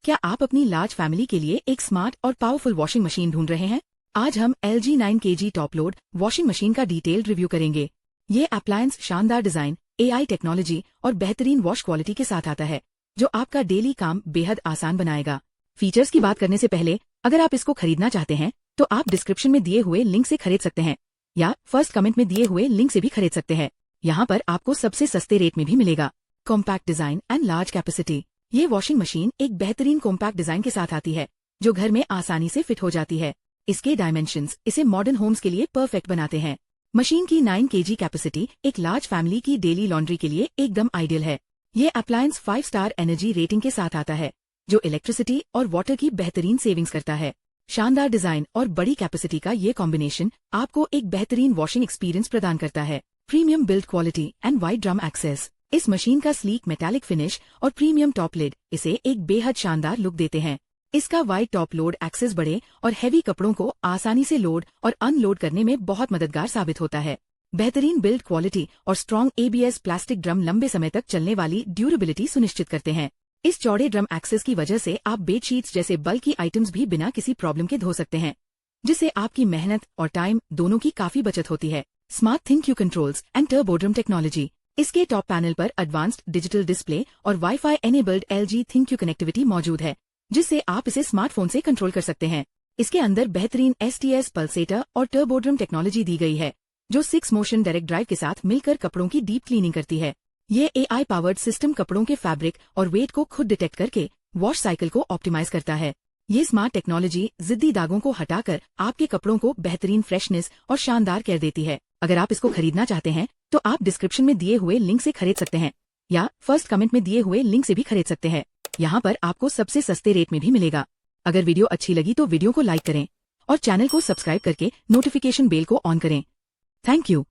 क्या आप अपनी लार्ज फैमिली के लिए एक स्मार्ट और पावरफुल वॉशिंग मशीन ढूंढ रहे हैं? आज हम LG 9 kg top load washing machine का डिटेल्ड रिव्यू करेंगे। ये अप्लायंस शानदार डिजाइन, AI टेक्नोलॉजी और बेहतरीन वॉश क्वालिटी के साथ आता है, जो आपका डेली काम बेहद आसान बनाएगा। फीचर्स की बात करने से पहले, अगर आप इसको खरीदना चाहते हैं, तो आप डिस्क्रिप्शन में दिए हुए लिंक से खरीद सकते हैं या फर्स्ट कमेंट में दिए हुए लिंक से भी खरीद सकते हैं। यहाँ पर आपको सबसे सस्ते रेट में भी मिलेगा। Compact design and large capacity. ये वॉशिंग मशीन एक बेहतरीन कॉम्पैक्ट डिजाइन के साथ आती है, जो घर में आसानी से फिट हो जाती है। इसके डायमेंशंस इसे मॉडर्न होम्स के लिए परफेक्ट बनाते हैं। मशीन की 9 kg कैपेसिटी एक लार्ज फैमिली की डेली लॉन्ड्री के लिए एकदम आइडियल है। ये अप्लायंस 5 स्टार एनर्जी रेटिंग के साथ आता है, जो इलेक्ट्रिसिटी और वाटर की बेहतरीन सेविंग्स करता है। शानदार डिजाइन और बड़ी कैपेसिटी का ये कॉम्बिनेशन आपको एक बेहतरीन वॉशिंग एक्सपीरियंस प्रदान करता है। Premium build quality and wide drum access. इस मशीन का स्लीक मेटालिक फिनिश और प्रीमियम टॉप लिड इसे एक बेहद शानदार लुक देते हैं। इसका वाइड टॉप लोड एक्सेस बड़े और हैवी कपड़ों को आसानी से लोड और अनलोड करने में बहुत मददगार साबित होता है। बेहतरीन बिल्ड क्वालिटी और स्ट्रॉन्ग ABS प्लास्टिक ड्रम लंबे समय तक चलने वाली ड्यूरेबिलिटी सुनिश्चित करते हैं। इस चौड़े ड्रम एक्सेस की वजह से आप बेडशीट्स जैसे बल्कि आइटम्स भी बिना किसी प्रॉब्लम के धो सकते हैं, जिससे आपकी मेहनत और टाइम दोनों की काफी बचत होती है। Smart think you controls and turbo drum technology. इसके टॉप पैनल पर एडवांस्ड डिजिटल डिस्प्ले और wifi enabled LG think you connectivity मौजूद है, जिससे आप इसे स्मार्टफोन से कंट्रोल कर सकते हैं। इसके अंदर बेहतरीन STS पल्सेटर और टर्बो ड्रम टेक्नोलॉजी दी गई है, जो 6 मोशन डायरेक्ट ड्राइव के साथ मिलकर कपड़ों की डीप क्लीनिंग करती है। ये AI पावर्ड सिस्टम कपड़ों के फैब्रिक और वेट को खुद डिटेक्ट करके वॉश साइकिल को ऑप्टिमाइज करता है। ये स्मार्ट टेक्नोलॉजी जिद्दी दागों को हटाकर आपके कपड़ों को बेहतरीन फ्रेशनेस और शानदार केयर देती है। अगर आप इसको खरीदना चाहते हैं, तो आप डिस्क्रिप्शन में दिए हुए लिंक से खरीद सकते हैं या फर्स्ट कमेंट में दिए हुए लिंक से भी खरीद सकते हैं। यहाँ पर आपको सबसे सस्ते रेट में भी मिलेगा। अगर वीडियो अच्छी लगी तो वीडियो को लाइक करें और चैनल को सब्सक्राइब करके नोटिफिकेशन बेल को ऑन करें। Thank you.